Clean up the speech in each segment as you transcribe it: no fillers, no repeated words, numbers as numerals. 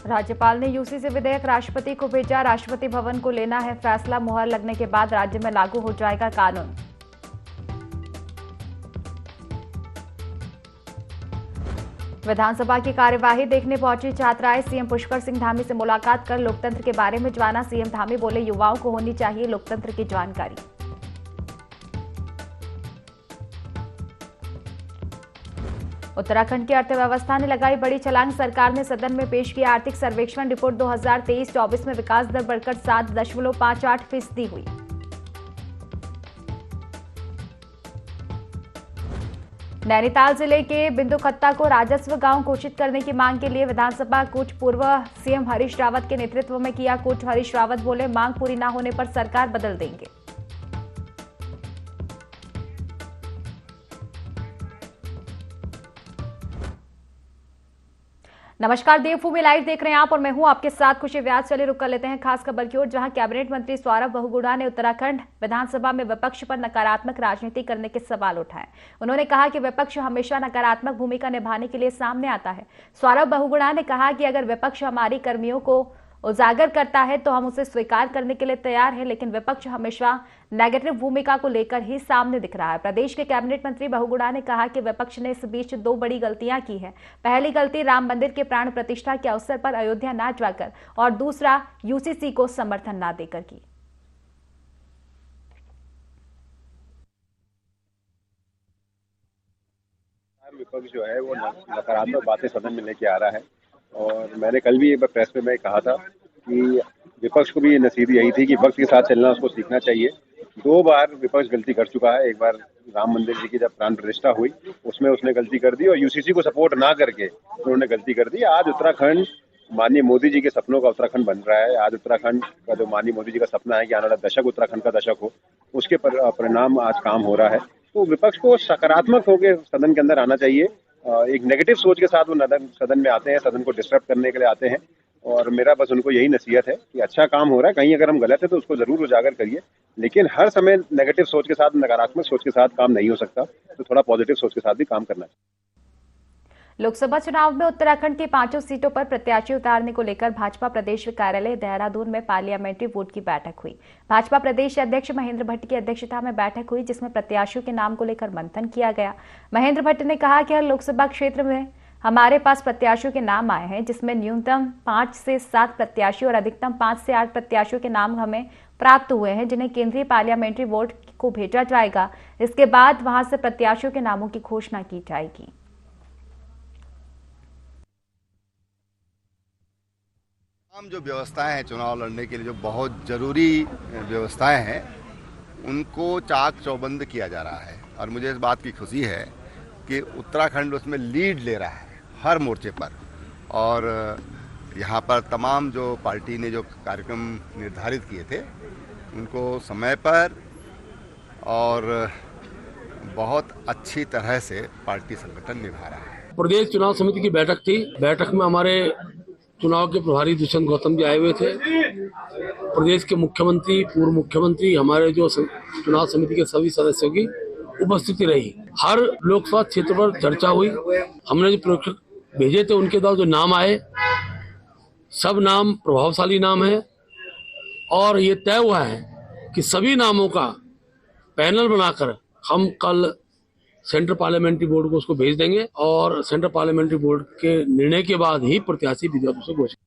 राज्यपाल ने यूसी से विधेयक राष्ट्रपति को भेजा। राष्ट्रपति भवन को लेना है फैसला। मुहर लगने के बाद राज्य में लागू हो जाएगा कानून। विधानसभा की कार्यवाही देखने पहुंची छात्राएं। सीएम पुष्कर सिंह धामी से मुलाकात कर लोकतंत्र के बारे में जाना। सीएम धामी बोले, युवाओं को होनी चाहिए लोकतंत्र की जानकारी। उत्तराखंड की अर्थव्यवस्था ने लगाई बड़ी छलांग। सरकार ने सदन में पेश किया आर्थिक सर्वेक्षण रिपोर्ट। 2023-24 में विकास दर बढ़कर 7.58% हुई। नैनीताल जिले के बिंदुखत्ता को राजस्व गांव घोषित करने की मांग के लिए विधानसभा कूच। पूर्व सीएम हरीश रावत के नेतृत्व में किया कूच। हरीश रावत बोले, मांग पूरी न होने पर सरकार बदल देंगे। नमस्कार, देवभूमि लाइव देख रहे हैं आप और मैं हूं आपके साथ खुशी व्यास। चलिए रुक कर लेते हैं खास खबर की ओर, जहां कैबिनेट मंत्री सौरभ बहुगुणा ने उत्तराखंड विधानसभा में विपक्ष पर नकारात्मक राजनीति करने के सवाल उठाए। उन्होंने कहा कि विपक्ष हमेशा नकारात्मक भूमिका निभाने के लिए सामने आता है। सौरभ बहुगुणा ने कहा कि अगर विपक्ष हमारी कर्मियों को उजागर करता है तो हम उसे स्वीकार करने के लिए तैयार हैं, लेकिन विपक्ष हमेशा नेगेटिव भूमिका को लेकर ही सामने दिख रहा है। प्रदेश के कैबिनेट मंत्री बहुगुणा ने कहा कि विपक्ष ने इस बीच 2 बड़ी गलतियां की हैं। पहली गलती राम मंदिर के प्राण प्रतिष्ठा के अवसर पर अयोध्या न जाकर और दूसरा यूसीसी को समर्थन न देकर की। विपक्ष जो है वो नकारात्मक बातें सदन में लेके आ रहा है और मैंने कल भी प्रेस में मैं कहा था कि विपक्ष को भी ये नसीहत यही थी कि वक्त के साथ चलना उसको सीखना चाहिए। 2 बार विपक्ष गलती कर चुका है। एक बार राम मंदिर जी की जब प्राण प्रतिष्ठा हुई उसमें उसने गलती कर दी और यूसीसी को सपोर्ट ना करके उन्होंने गलती कर दी। आज उत्तराखंड माननीय मोदी जी के सपनों का उत्तराखंड बन रहा है। आज उत्तराखंड का जो माननीय मोदी जी का सपना है कि आने वाला दशक उत्तराखंड का दशक हो, उसके परिणाम आज काम हो रहा है। तो विपक्ष को सकारात्मक होकर सदन के अंदर आना चाहिए। एक नेगेटिव सोच के साथ वो सदन में आते हैं, सदन को डिस्टर्ब करने के लिए आते हैं और मेरा बस उनको यही नसीहत है कि अच्छा काम हो रहा है, कहीं अगर हम गलत है तो उसको जरूर उजागर करिए, लेकिन हर समय नेगेटिव सोच के साथ, नकारात्मक सोच के साथ काम नहीं हो सकता, तो थोड़ा पॉजिटिव सोच के साथ भी काम करना चाहिए। लोकसभा चुनाव में उत्तराखंड की 5 सीटों पर प्रत्याशी उतारने को लेकर भाजपा प्रदेश कार्यालय देहरादून में पार्लियामेंट्री बोर्ड की बैठक हुई। भाजपा प्रदेश अध्यक्ष महेंद्र भट्ट की अध्यक्षता में बैठक हुई, जिसमें प्रत्याशियों के नाम को लेकर मंथन किया गया। महेंद्र भट्ट ने कहा कि हर लोकसभा क्षेत्र में हमारे पास प्रत्याशियों के नाम आए हैं, जिसमें न्यूनतम 5 से 7 प्रत्याशी और अधिकतम 5 से 8 प्रत्याशियों के नाम हमें प्राप्त हुए हैं, जिन्हें केंद्रीय पार्लियामेंट्री बोर्ड को भेजा जाएगा। इसके बाद वहां से प्रत्याशियों के नामों की घोषणा की जाएगी। तमाम जो व्यवस्थाएं हैं चुनाव लड़ने के लिए, जो बहुत जरूरी व्यवस्थाएं हैं, उनको चाक चौबंद किया जा रहा है और मुझे इस बात की खुशी है कि उत्तराखंड उसमें लीड ले रहा है हर मोर्चे पर। और यहाँ पर तमाम जो पार्टी ने जो कार्यक्रम निर्धारित किए थे उनको समय पर और बहुत अच्छी तरह से पार्टी संगठन निभा रहा है। प्रदेश चुनाव समिति की बैठक थी। बैठक में हमारे चुनाव के प्रभारी दुष्यंत गौतम जी आए हुए थे। प्रदेश के मुख्यमंत्री, पूर्व मुख्यमंत्री, हमारे जो चुनाव समिति के सभी सदस्यों की उपस्थिति रही। हर लोकसभा क्षेत्र पर चर्चा हुई। हमने जो प्रेक्षक भेजे थे उनके द्वारा जो नाम आए, सब नाम प्रभावशाली नाम है और ये तय हुआ है कि सभी नामों का पैनल बनाकर हम कल सेंट्रल पार्लियामेंट्री बोर्ड को उसको भेज देंगे और सेंट्रल पार्लियामेंट्री बोर्ड के निर्णय के बाद ही प्रत्याशी विधिवत रूप से घोषित।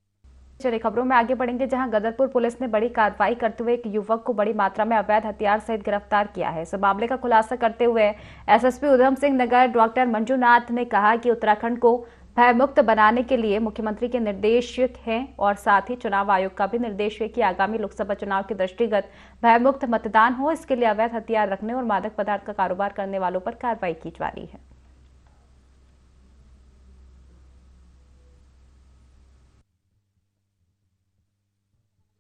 चलिए खबरों में आगे बढ़ेंगे, जहां गदरपुर पुलिस ने बड़ी कार्रवाई करते हुए एक युवक को बड़ी मात्रा में अवैध हथियार सहित गिरफ्तार किया है। इस मामले का खुलासा करते हुए एसएसपी उधम सिंह नगर डॉक्टर मंजूनाथ ने कहा कि उत्तराखंड को भयमुक्त बनाने के लिए मुख्यमंत्री के निर्देश हैं और साथ ही चुनाव आयोग का भी निर्देश है कि आगामी लोकसभा चुनाव के दृष्टिगत भयमुक्त मतदान हो। इसके लिए अवैध हथियार रखने और मादक पदार्थ का कारोबार करने वालों पर कार्रवाई की जा रही है।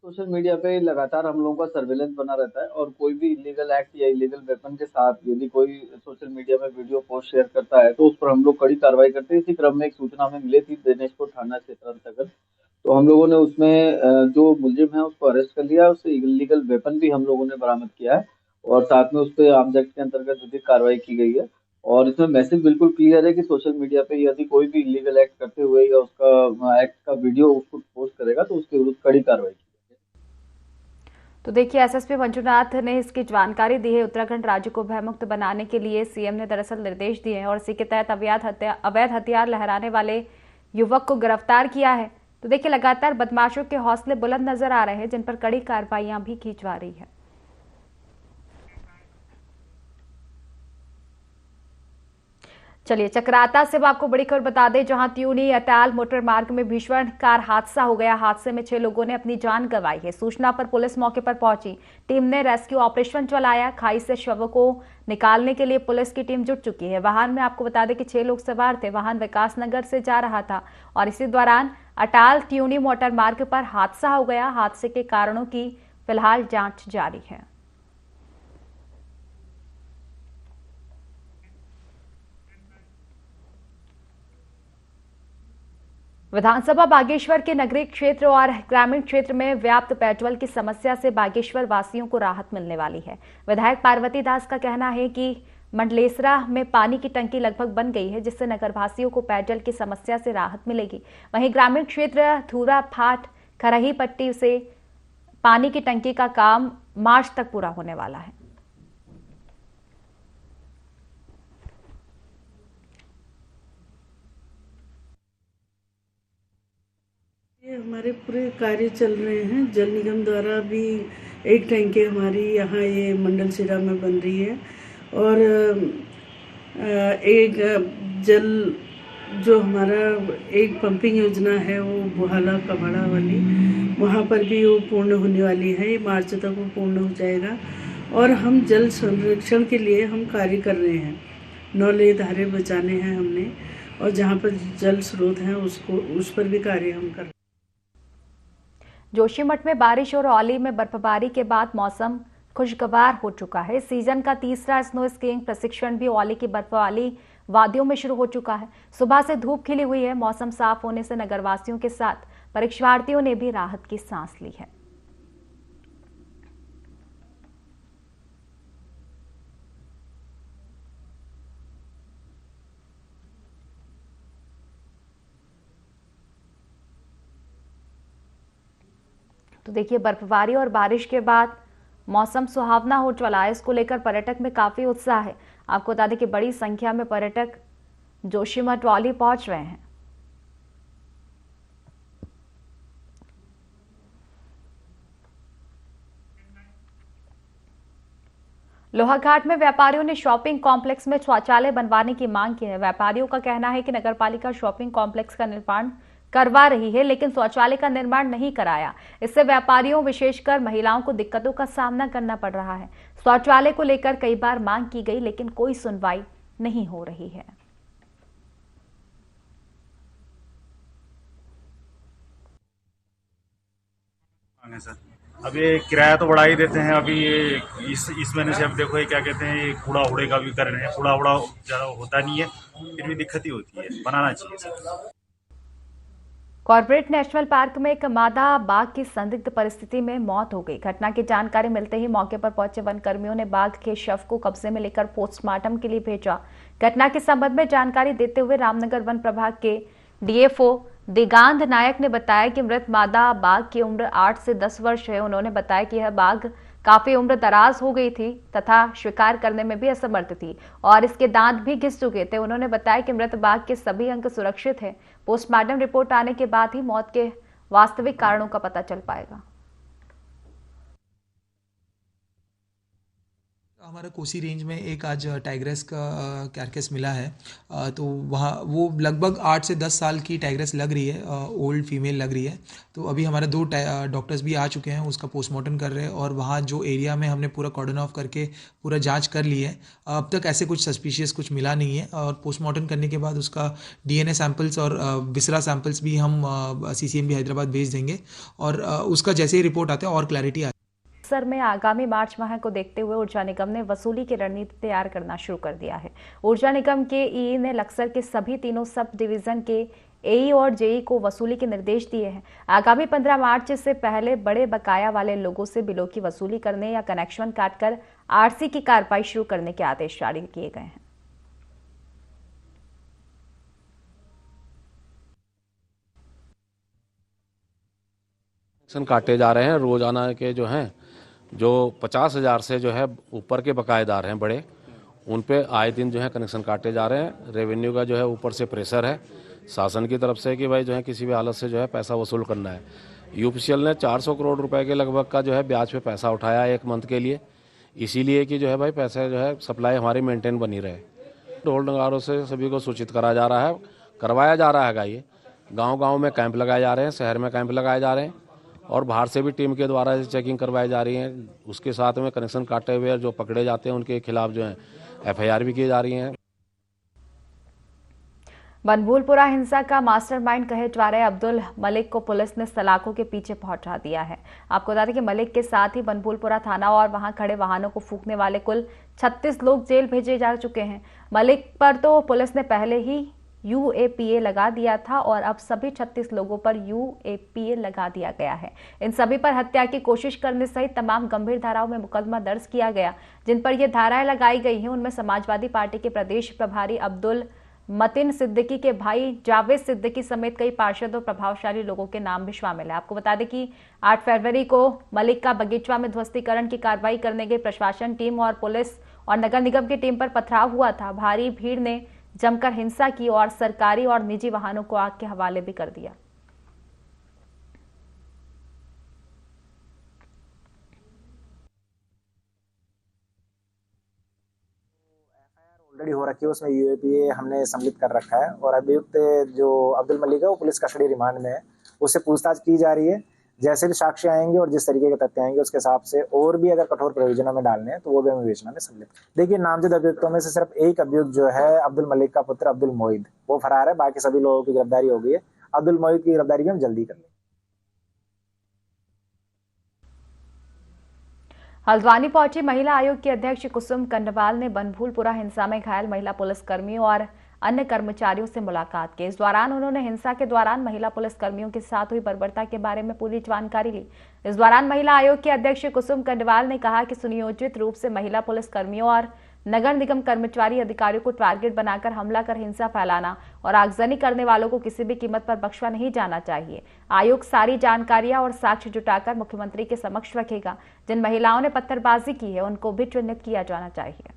सोशल मीडिया पे लगातार हम लोगों का सर्वेलेंस बना रहता है और कोई भी इलीगल एक्ट या इलीगल वेपन के साथ यदि कोई सोशल मीडिया में वीडियो पोस्ट शेयर करता है तो उस पर हम लोग कड़ी कार्रवाई करते हैं। इसी क्रम में एक सूचना हमें मिली थी दिनेशपुर थाना क्षेत्र अंतर्गत, तो हम लोगों ने उसमें जो मुलजिम है उसको अरेस्ट कर लिया। उससे इलीगल वेपन भी हम लोगों ने बरामद किया है और साथ में उस पर आर्म्स एक्ट के अंतर्गत विधिक कार्रवाई की गई है। और इसमें मैसेज बिल्कुल क्लियर है कि सोशल मीडिया पे यदि कोई भी इलीगल एक्ट करते हुए या उसका एक्ट का वीडियो उसको पोस्ट करेगा तो उसके विरुद्ध कड़ी कार्रवाई की जाएगी। तो देखिए, एसएसपी मंजुनाथ ने इसकी जानकारी दी है। उत्तराखंड राज्य को भयमुक्त बनाने के लिए सीएम ने दरअसल निर्देश दिए हैं और इसी के तहत अवैध हथियार लहराने वाले युवक को गिरफ्तार किया है। तो देखिए, लगातार बदमाशों के हौसले बुलंद नजर आ रहे हैं, जिन पर कड़ी कार्रवाइयां भी की जा रही है। चलिए, चक्राता से आपको बड़ी खबर बता दें, जहां त्यूनी अटाल मोटर मार्ग में भीषण कार हादसा हो गया। हादसे में 6 लोगों ने अपनी जान गंवाई है। सूचना पर पुलिस मौके पर पहुंची। टीम ने रेस्क्यू ऑपरेशन चलाया। खाई से शवों को निकालने के लिए पुलिस की टीम जुट चुकी है। वाहन में आपको बता दें कि 6 लोग सवार थे। वाहन विकासनगर से जा रहा था और इसी दौरान अटाल त्यूनी मोटर मार्ग पर हादसा हो गया। हादसे के कारणों की फिलहाल जांच जारी है। विधानसभा बागेश्वर के नगरीय क्षेत्र और ग्रामीण क्षेत्र में व्याप्त पेयजल की समस्या से बागेश्वर वासियों को राहत मिलने वाली है। विधायक पार्वती दास का कहना है कि मंडलेसरा में पानी की टंकी लगभग बन गई है, जिससे नगरवासियों को पेयजल की समस्या से राहत मिलेगी। वहीं ग्रामीण क्षेत्र धूरा फाट खरही पट्टी से पानी की टंकी का काम मार्च तक पूरा होने वाला है। हमारे पूरे कार्य चल रहे हैं। जल निगम द्वारा भी एक टैंकी हमारी यहाँ ये मंडल सिरा में बन रही है और एक जल जो हमारा एक पंपिंग योजना है वो बुहाला कबाड़ा वाली, वहाँ पर भी वो पूर्ण होने वाली है। मार्च तक वो पूर्ण हो जाएगा और हम जल संरक्षण के लिए हम कार्य कर रहे हैं। नौले धारे बचाने हैं हमने और जहाँ पर जल स्रोत हैं उस पर भी कार्य हम कर रहे हैं। जोशीमठ में बारिश और औली में बर्फबारी के बाद मौसम खुशगवार हो चुका है। सीजन का तीसरा स्नो स्कीइंग प्रशिक्षण भी औली की बर्फ वाली वादियों में शुरू हो चुका है। सुबह से धूप खिली हुई है। मौसम साफ होने से नगरवासियों के साथ परीक्षार्थियों ने भी राहत की सांस ली है। तो देखिए, बर्फबारी और बारिश के बाद मौसम सुहावना हो चला है। इसको लेकर पर्यटक में काफी उत्साह है। आपको बता दें कि बड़ी संख्या में पर्यटक जोशीमठ औली पहुंच रहे हैं। लोहाघाट में व्यापारियों ने शॉपिंग कॉम्प्लेक्स में शौचालय बनवाने की मांग की है। व्यापारियों का कहना है कि नगरपालिका शॉपिंग कॉम्प्लेक्स का निर्माण करवा रही है, लेकिन शौचालय का निर्माण नहीं कराया। इससे व्यापारियों विशेषकर महिलाओं को दिक्कतों का सामना करना पड़ रहा है। शौचालय को लेकर कई बार मांग की गई, लेकिन कोई सुनवाई नहीं हो रही है। अब ये किराया तो बढ़ा ही देते हैं। अभी ये इस महीने से अब देखो ये क्या कहते हैं, ये कूड़ा उड़े का भी कर रहे हैं। कूड़ा उड़ा ज़्यादा होता नहीं है, फिर भी दिक्कत ही होती है। बनाना चाहिए सर। कॉर्पोरेट नेशनल पार्क में एक मादा बाघ की संदिग्ध परिस्थिति में मौत हो गई। घटना की जानकारी मिलते ही मौके पर पहुंचे वन कर्मियों ने बाघ के शव को कब्जे में लेकर पोस्टमार्टम के लिए भेजा। घटना के संबंध में जानकारी देते हुए रामनगर वन प्रभाग के डीएफओ दिगांध नायक ने बताया कि मृत मादा बाघ की उम्र 8 से 10 वर्ष है। उन्होंने बताया कि यह बाघ काफी उम्र दराज हो गई थी तथा शिकार करने में भी असमर्थ थी और इसके दांत भी घिस चुके थे। उन्होंने बताया कि मृत बाघ के सभी अंग सुरक्षित हैं। पोस्टमार्टम रिपोर्ट आने के बाद ही मौत के वास्तविक कारणों का पता चल पाएगा। हमारा कोसी रेंज में एक आज टाइग्रेस का कैरकेस मिला है। तो वहाँ वो लगभग 8 से 10 साल की टाइग्रेस लग रही है, ओल्ड फीमेल लग रही है। तो अभी हमारे 2 डॉक्टर्स भी आ चुके हैं, उसका पोस्टमार्टम कर रहे हैं और वहाँ जो एरिया में हमने पूरा कॉर्डन ऑफ करके पूरा जांच कर ली है। अब तक ऐसे कुछ सस्पिशियस कुछ मिला नहीं है और पोस्टमार्टम करने के बाद उसका डीएनए सैंपल्स और विसरा सैंपल्स भी हम सीसीएमबी हैदराबाद भेज देंगे और उसका जैसे ही रिपोर्ट आता है और क्लैरिटी आती है। सर में आगामी मार्च माह को देखते हुए ऊर्जा निगम ने वसूली की रणनीति तैयार करना शुरू कर दिया है। ऊर्जा निगम के ईई ने लक्सर के सभी तीनों सब डिवीजन के एई और जेई को वसूली के निर्देश दिए हैं। आगामी 15 मार्च से पहले बड़े बकाया वाले लोगों से बिलों की वसूली करने या कनेक्शन काटकर आरसी की कार्रवाई शुरू करने के आदेश जारी किए गए हैं। कनेक्शन काटे जा रहे हैं रोजाना के जो हैं, जो 50,000 से जो है ऊपर के बकायेदार हैं बड़े, उन पे आए दिन जो है कनेक्शन काटे जा रहे हैं। रेवेन्यू का जो है ऊपर से प्रेशर है शासन की तरफ से कि भाई जो है किसी भी हालत से जो है पैसा वसूल करना है। यूपीसीएल ने 400 करोड़ रुपए के लगभग का जो है ब्याज पे पैसा उठाया एक मंथ के लिए, इसीलिए कि जो है भाई पैसे जो है सप्लाई हमारी मेंटेन बनी रहे। ढोल नगारों से सभी को सूचित करा जा रहा है, करवाया जा रहा है। ये गांव-गांव में कैंप लगाए जा रहे हैं, शहर में कैंप लगाए जा रहे हैं और बाहर से भी टीम के द्वारा चेकिंग करवाई जा रही है। उसके साथ में कनेक्शन काटे हुए जो पकड़े जाते हैं उनके खिलाफ जो है FIR भी की जा रही है। बनभूलपुरा हिंसा का मास्टरमाइंड कहे जा रहे अब्दुल मलिक को पुलिस ने सलाखों के पीछे पहुंचा दिया है। आपको बता दें कि मलिक के साथ ही बनभूलपुरा थाना और वहां खड़े वाहनों को फूंकने वाले कुल 36 लोग जेल भेजे जा चुके हैं। मलिक पर तो पुलिस ने पहले ही UAPA लगा दिया था और अब सभी 36 लोगों पर UAPA लगा दिया गया है। इन सभी पर हत्या की कोशिश करने सहित तमाम गंभीर धाराओं में मुकदमा दर्ज किया गया। जिन पर ये धाराएं लगाई गई हैं उनमें समाजवादी पार्टी के प्रदेश प्रभारी अब्दुल मतीन सिद्दीकी के भाई जावेद सिद्दीकी समेत कई पार्षद और प्रभावशाली लोगों के नाम भी शामिल है। आपको बता दें कि 8 फरवरी को मलिक का बगीचवा में ध्वस्तीकरण की कार्रवाई करने गई प्रशासन टीम और पुलिस और नगर निगम की टीम पर पथराव हुआ था। भारी भीड़ ने जमकर हिंसा की और सरकारी और निजी वाहनों को आग के हवाले भी कर दिया। ऑलरेडी हो रखी है, उसमें UAPA हमने सम्मिलित कर रखा है और अभियुक्त जो अब्दुल मलिक है वो पुलिस कस्टडी रिमांड में है। उससे पूछताछ की जा रही है। जैसे भी साक्ष्य आएंगे और जिस तरीके के तथ्य आएंगे उसके हिसाब से और भी अगर कठोर प्रोविजनों में डालने हैं तो वो भी हम विवेचना में सम्मिलित। देखिए, नामजद अभियुक्तों में से सिर्फ एक अभियुक्त जो है अब्दुल मलिक का पुत्र अब्दुल मोहिद, वो फरार है। बाकी सभी लोगों की गिरफ्तारी हो गई है। अब्दुल मोहिद की गिरफ्तारी भी हम जल्दी कर लेंगे। हल्द्वानी पहुंची महिला आयोग की अध्यक्ष कुसुम कंडवाल ने बनभूलपुरा हिंसा में घायल महिला पुलिसकर्मियों और अन्य कर्मचारियों से मुलाकात की। इस दौरान उन्होंने हिंसा के दौरान महिला पुलिसकर्मियों के साथ हुई बर्बरता के बारे में पूरी जानकारी ली। इस दौरान महिला आयोग की अध्यक्ष कुसुम कंडवाल ने कहा कि सुनियोजित रूप से महिला पुलिसकर्मियों और नगर निगम कर्मचारी अधिकारियों को टारगेट बनाकर हमला कर हिंसा फैलाना और आगजनी करने वालों को किसी भी कीमत पर बख्शा नहीं जाना चाहिए। आयोग सारी जानकारियां और साक्ष्य जुटाकर मुख्यमंत्री के समक्ष रखेगा। जिन महिलाओं ने पत्थरबाजी की है उनको भी चिन्हित किया जाना चाहिए।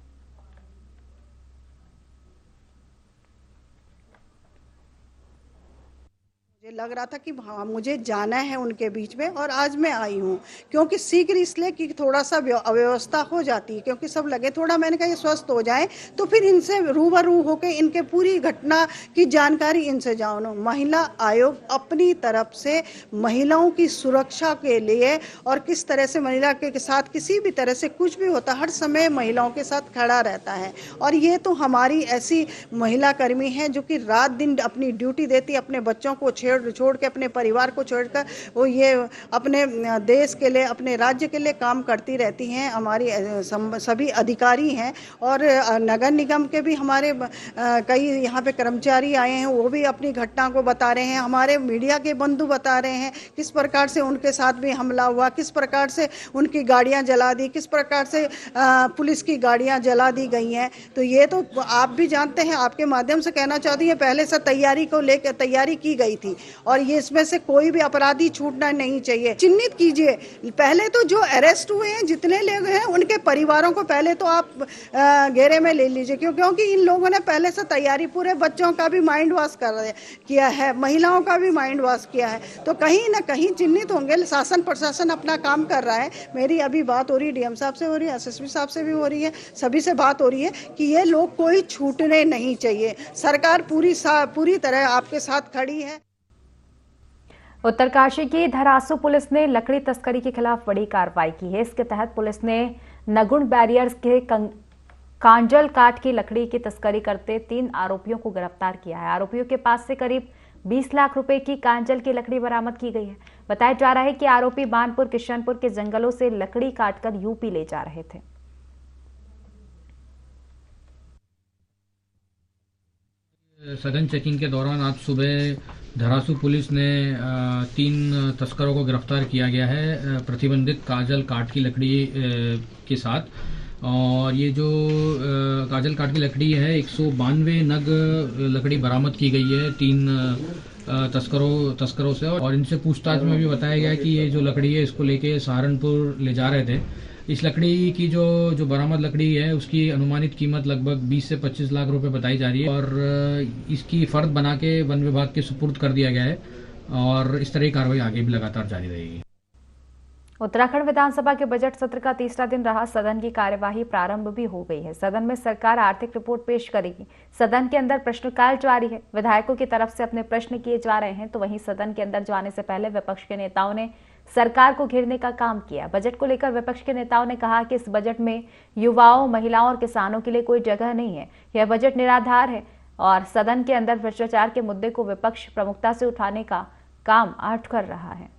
मुझे लग रहा था कि हाँ मुझे जाना है उनके बीच में और आज मैं आई हूँ, क्योंकि शीघ्र इसलिए कि थोड़ा सा अव्यवस्था हो जाती है, क्योंकि सब लगे थोड़ा, मैंने कहा ये स्वस्थ हो जाए तो फिर इनसे रूबरू होकर इनके पूरी घटना की जानकारी इनसे जानो। महिला आयोग अपनी तरफ से महिलाओं की सुरक्षा के लिए और किस तरह से महिला के साथ किसी भी तरह से कुछ भी होता हर समय महिलाओं के साथ खड़ा रहता है। और ये तो हमारी ऐसी महिला कर्मी है जो कि रात दिन अपनी ड्यूटी देती, अपने बच्चों को छोड़ के, अपने परिवार को छोड़कर वो ये अपने देश के लिए, अपने राज्य के लिए काम करती रहती हैं। हमारी सभी अधिकारी हैं और नगर निगम के भी हमारे कई यहाँ पे कर्मचारी आए हैं, वो भी अपनी घटना को बता रहे हैं। हमारे मीडिया के बंधु बता रहे हैं किस प्रकार से उनके साथ भी हमला हुआ, किस प्रकार से उनकी गाड़ियाँ जला दी, किस प्रकार से पुलिस की गाड़ियाँ जला दी गई हैं। तो ये तो आप भी जानते हैं, आपके माध्यम से कहना चाहती हैं, पहले से तैयारी को लेकर तैयारी की गई थी और ये इसमें से कोई भी अपराधी छूटना नहीं चाहिए। चिन्हित कीजिए। पहले तो जो अरेस्ट हुए हैं जितने लोग हैं उनके परिवारों को पहले तो आप घेरे में ले लीजिए, क्योंकि इन लोगों ने पहले से तैयारी, पूरे बच्चों का भी माइंड वॉश किया है, महिलाओं का भी माइंड वॉश किया है। तो कहीं ना कहीं चिन्हित होंगे। शासन प्रशासन अपना काम कर रहा है। मेरी अभी बात हो रही है डीएम साहब से, हो रही है SSP साहब से भी हो रही है, सभी से बात हो रही है कि ये लोग कोई छूटने नहीं चाहिए। सरकार पूरी तरह आपके साथ खड़ी है। उत्तरकाशी की धरासू पुलिस ने लकड़ी तस्करी के खिलाफ बड़ी कार्रवाई की है। इसके तहत पुलिस ने नगुण बैरियर्स के कांजल काट की लकड़ी की तस्करी करते 3 आरोपियों को गिरफ्तार किया है। आरोपियों के पास से करीब 20 लाख रुपए की कांजल की लकड़ी बरामद की गई है। बताया जा रहा है कि आरोपी बानपुर किशनपुर के जंगलों से लकड़ी काटकर यूपी ले जा रहे थे। सघन चेकिंग के दौरान आज सुबह धरासू पुलिस ने 3 तस्करों को गिरफ्तार किया गया है प्रतिबंधित काजल काट की लकड़ी के साथ। और ये जो काजल काट की लकड़ी है 192 नग लकड़ी बरामद की गई है 3 तस्करों से, और इनसे पूछताछ में भी बताया गया कि ये जो लकड़ी है इसको लेके सहारनपुर ले जा रहे थे। इस लकड़ी की जो बरामद लकड़ी है उसकी अनुमानित कीमत लगभग 20 से 25 लाख रुपए बताई जा रही है, और इसकी फर्द बना के वन विभाग के सुपुर्द कर दिया गया है, और इस तरह की कार्रवाई आगे भी लगातार जारी रहेगी। उत्तराखंड विधानसभा के बजट सत्र का तीसरा दिन रहा। सदन की कार्यवाही प्रारंभ भी हो गई है। सदन में सरकार आर्थिक रिपोर्ट पेश करेगी। सदन के अंदर प्रश्नकाल जारी है। विधायकों की तरफ से अपने प्रश्न किए जा रहे हैं, तो वहीं सदन के अंदर जाने से पहले विपक्ष के नेताओं ने सरकार को घेरने का काम किया। बजट को लेकर विपक्ष के नेताओं ने कहा कि इस बजट में युवाओं, महिलाओं और किसानों के लिए कोई जगह नहीं है। यह बजट निराधार है, और सदन के अंदर भ्रष्टाचार के मुद्दे को विपक्ष प्रमुखता से उठाने का काम आठ कर रहा है।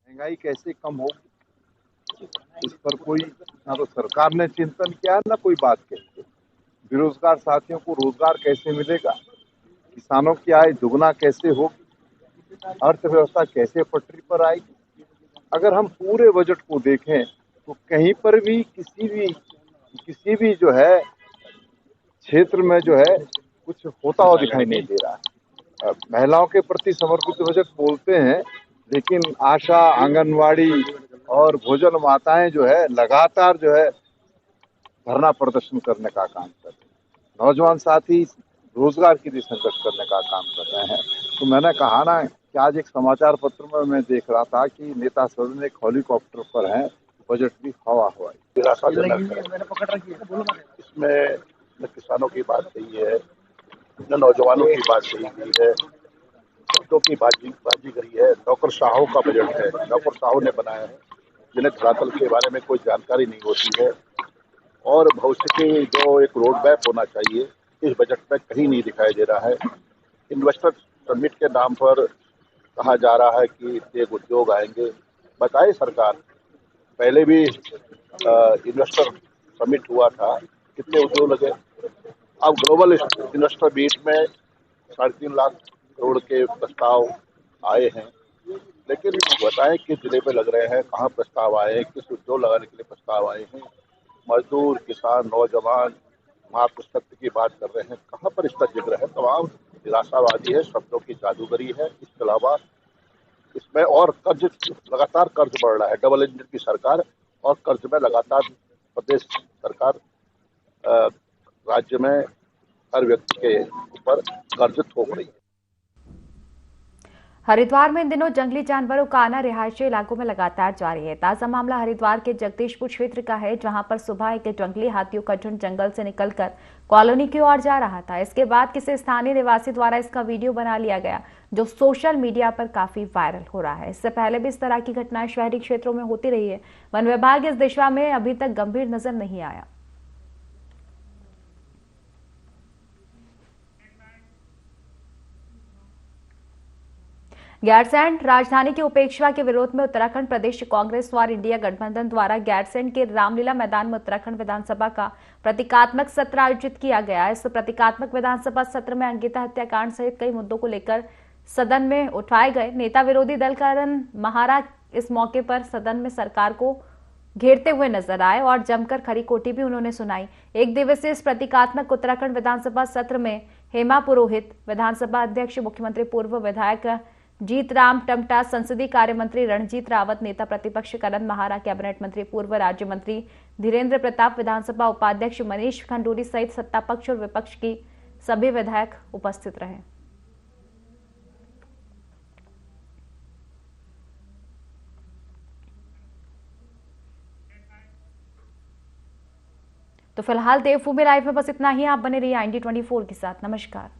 महंगाई कैसे कम हो, इस पर कोई ना तो सरकार ने चिंतन किया ना कोई बात कही। बेरोजगार साथियों को रोजगार कैसे मिलेगा, किसानों की आय दुगना कैसे होगी, अर्थव्यवस्था कैसे पटरी पर आएगी। अगर हम पूरे बजट को देखें तो कहीं पर भी किसी भी जो है क्षेत्र में जो है कुछ होता हुआ दिखाई नहीं दे रहा है। महिलाओं के प्रति समर्पित बजट बोलते हैं, लेकिन आशा, आंगनवाड़ी और भोजन माताएं जो है लगातार जो है धरना प्रदर्शन करने का काम कर रहे हैं। नौजवान साथी रोजगार के लिए संघर्ष करने का काम कर रहे हैं। तो मैंने कहा ना कि आज एक समाचार पत्र में मैं देख रहा था कि नेता सदन एक हेलीकॉप्टर पर हैं, बजट भी हवा हवाई निराशाजनक है। इसमें न किसानों की बात सही है, न नौजवानों की बात सही हुई है, शब्दों की बाजीगरी है। नौकर शाहों का बजट है, नौकर शाहों ने बनाया है, जिन्हें धरातल के बारे में कोई जानकारी नहीं होती है, और भविष्य के जो एक रोड मैप होना चाहिए इस बजट में कहीं नहीं दिखाई दे रहा है। इन्वेस्टर समिट के नाम पर कहा जा रहा है कि एक उद्योग आएंगे। बताए सरकार, पहले भी इन्वेस्टर समिट हुआ था, कितने उद्योग लगे। अब ग्लोबल इन्वेस्टर मीट में 3.5 लाख करोड़ के प्रस्ताव आए हैं, लेकिन बताएं किस जिले पे लग रहे हैं, कहाँ प्रस्ताव आए हैं, किस उद्योग लगाने के लिए प्रस्ताव आए हैं। मजदूर, किसान, नौजवान महापुस्तक की बात कर रहे हैं, कहाँ पर इसका जिक्र है। तमाम निराशावादी है, शब्दों की जादूगरी है। इसके अलावा इसमें और लगातार कर्ज बढ़ रहा है। डबल इंजन की सरकार और कर्ज में लगातार प्रदेश सरकार राज्य में हर व्यक्ति के ऊपर कर्ज थोप रही है। हरिद्वार में इन दिनों जंगली जानवरों का आना रिहायशी इलाकों में लगातार जारी है। ताजा मामला हरिद्वार के जगदीशपुर क्षेत्र का है, जहां पर सुबह एक जंगली हाथियों का झुंड जंगल से निकलकर कॉलोनी की ओर जा रहा था। इसके बाद किसी स्थानीय निवासी द्वारा इसका वीडियो बना लिया गया, जो सोशल मीडिया पर काफी वायरल हो रहा है। इससे पहले भी इस तरह की घटनाएं शहरी क्षेत्रों में होती रही है। वन विभाग इस दिशा में अभी तक गंभीर नजर नहीं आया। गैरसैंण राजधानी की उपेक्षा के विरोध में उत्तराखंड प्रदेश कांग्रेस और इंडिया गठबंधन द्वारा गैरसैंण के रामलीला मैदान में उत्तराखंड विधानसभा का प्रतीकात्मक सत्र आयोजित किया गया। इस प्रतीकात्मक विधानसभा सत्र में अंकिता हत्याकांड सहित कई मुद्दों को लेकर सदन में उठाए गए। नेता विरोधी दल करण महारा इस मौके पर सदन में सरकार को घेरते हुए नजर आए और जमकर खरी कोटी भी उन्होंने सुनाई। एक दिवसीय इस प्रतीकात्मक उत्तराखंड विधानसभा सत्र में हेमा पुरोहित, विधानसभा अध्यक्ष, मुख्यमंत्री पूर्व विधायक जीतराम टमटा, संसदीय कार्य मंत्री रणजीत रावत, नेता प्रतिपक्ष करण महारा, कैबिनेट मंत्री पूर्व राज्य मंत्री धीरेन्द्र प्रताप, विधानसभा उपाध्यक्ष मनीष खंडूरी सहित सत्ता पक्ष और विपक्ष की सभी विधायक उपस्थित रहे। तो फिलहाल देवभूमि लाइव में बस इतना ही। आप बने रहिए IND24 के साथ। नमस्कार।